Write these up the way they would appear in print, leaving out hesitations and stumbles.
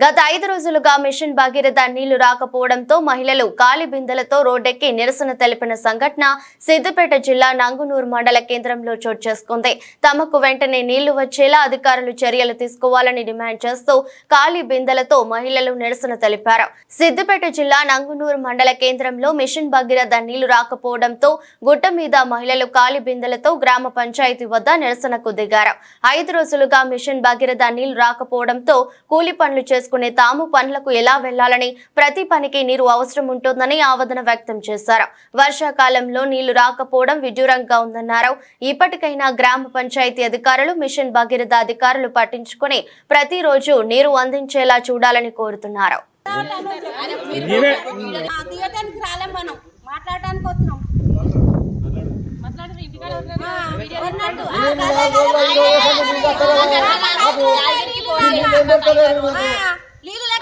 గత 5 రోజులుగా మిషన్ భగీరథ నీళ్లు రాకపోవడంతో మహిళలు కాలి బిందెలతో రోడ్డెక్కి నిరసన తెలిపిన సంఘటన సిద్దిపేట జిల్లా నంగునూరు మండల కేంద్రంలో చోటు చేసుకుంది. తమకు వెంటనే నీళ్లు వచ్చేలా అధికారులు చర్యలు తీసుకోవాలని డిమాండ్ చేస్తూ కాలి బిందెలతో మహిళలు నిరసన తెలిపారు. సిద్దిపేట జిల్లా నంగునూరు మండల కేంద్రంలో మిషన్ భగీరథ నీళ్లు రాకపోవడంతో గుట్ట మీద మహిళలు కాలి బిందెలతో గ్రామ పంచాయతీ వద్ద నిరసనకు దిగారు. 5 రోజులుగా మిషన్ భగీరథ నీళ్లు రాకపోవడంతో కూలి పనులు చేసుకునే తాము పనులకు ఎలా వెళ్లాలని, ప్రతి పనికి నీరు అవసరం ఉంటుందని ఆవేదన వ్యక్తం చేశారు. వర్షాకాలంలో నీళ్లు రాకపోవడం విడ్డూరంగా ఉందన్నారు. ఇప్పటికైనా గ్రామ పంచాయతీ అధికారులు మిషన్ భగీరథ అధికారులు పట్టించుకుని ప్రతిరోజు నీరు అందించేలా చూడాలని కోరుతున్నారు.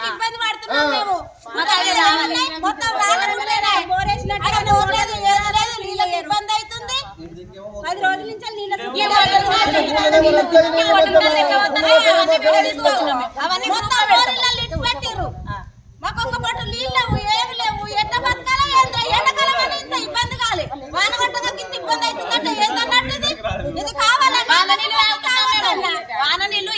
ఇబ్బంది పడుతున్నాం మేము. 10 రోజుల నుంచి మాకు ఒక్క పట్టు నీళ్ళు లేవు, ఏమి లేవు. ఎట్ట బతకాల ఎండాకాలం ఇబ్బంది కాలే, వాన కొట్టగా కింద ఇబ్బంది అవుతుందంటే ఏంటన్నట్టు ఇది కావాలి. వాన నీళ్ళు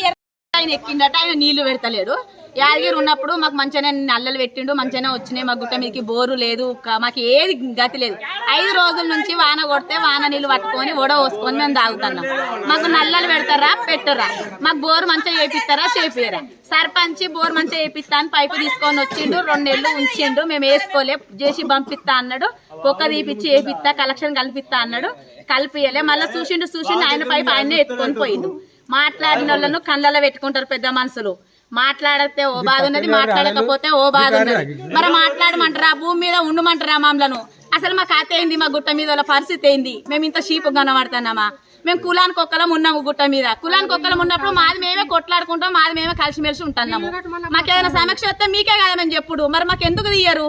ఆయన ఎక్కిండట, ఆయన నీళ్లు పెడతలేడు. యాదగిరి ఉన్నప్పుడు మాకు మంచిగానే నల్లలు పెట్టిండు, మంచిగానే వచ్చినాయి. మా గుట్ట మీదకి బోరు లేదు, మాకు ఏది గతి లేదు. 5 రోజుల నుంచి వాన కొడితే వాన నీళ్లు పట్టుకొని ఓడ పోసుకొని మేము తాగుతున్నాం. మాకు నల్లలు పెడతారా పెట్టరా, మాకు బోరు మంచిగా చేపిస్తారా చేపియరా. సర్పంచ్ బోర్ మంచిగా చేపిస్తా అని పైపు తీసుకొని వచ్చిండు, 2 నెలలు ఉంచిండు. మేము వేసుకోలే, చేసి పంపిస్తా అన్నాడు. కుక్క తీపిచ్చి వేపిస్తా, కలెక్షన్ కలిపిస్తా అన్నాడు, కలిపియలే. మళ్ళీ చూసిండు ఆయన పైపు ఆయనే ఎత్తుకొని పోయిండు. మాట్లాడిన వాళ్ళను కళ్ళలో పెట్టుకుంటారు పెద్ద మనుషులు. మాట్లాడితే ఓ బాధ ఉన్నది, మాట్లాడకపోతే ఓ బాధ ఉన్నది. మరి మాట్లాడమంటారా, భూమి మీద ఉండమంటారా మమ్మలను? అసలు మా కథ ఏంది, మా గుట్ట మీద వాళ్ళ పరిస్థితి ఏంది? మేము ఇంత షీపు కనబడుతున్నామా? మేము కులానికి ఒక్కలం ఉన్నాము గుట్ట మీద. కులానికి ఒక్కలం ఉన్నప్పుడు మాది మేమే కొట్లాడుకుంటాం, మాది మేమే కలిసిమెలిసి ఉంటున్నాము. మాకేదైనా సమస్య వస్తే మీకే కదా మేము చెప్పుడు. మరి మాకు ఎందుకు తీయరు?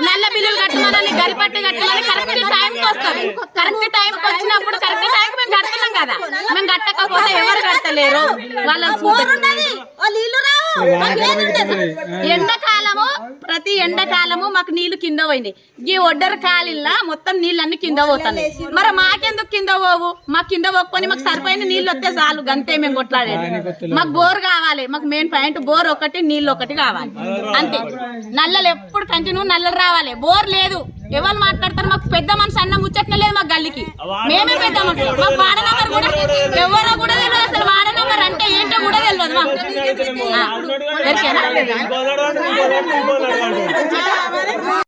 నల్ల బిల్లులు కట్టమని, గరిపట్టి కట్టమని కరెక్ట్ టైంకి వస్తారు. కరెక్ట్ టైంకి వచ్చినప్పుడు కరెక్ట్ టైంకి మేము కడుతున్నాం కదా. మేము కట్టకపోతే ఎవరు కట్టలేరు. ఎండాకాలము, ప్రతి ఎండాకాలము మాకు నీళ్లు కింద పోయింది. ఈ ఒడ్డర కాలిల్లా మొత్తం నీళ్ళన్ని కింద పోతున్నాయి. మరి మాకెందుకు కింద పోవు? మాకు కింద పోకపోయి మాకు సరిపోయిన నీళ్ళు వస్తే చాలు, గంతే మేము కొట్లాడేది. మాకు బోర్ కావాలి, మాకు మెయిన్ పాయింట్ బోర్ ఒకటి, నీళ్ళు ఒకటి కావాలి అంతే. నల్లలు ఎప్పుడు కంటిన్యూ నల్లలు రావాలి. బోర్ లేదు, ఎవరు మాట్లాడతారు? మాకు పెద్ద మనిషి అన్న ముచ్చట్ల లేదు మాకు గల్లికి. మేమే పెద్ద మనుషులు. మాకు వార్డు నెంబర్ కూడా ఎవరో కూడా తెలియదు. అసలు వార్డు నెంబర్ అంటే ఏంటో కూడా తెలియదు మాకు.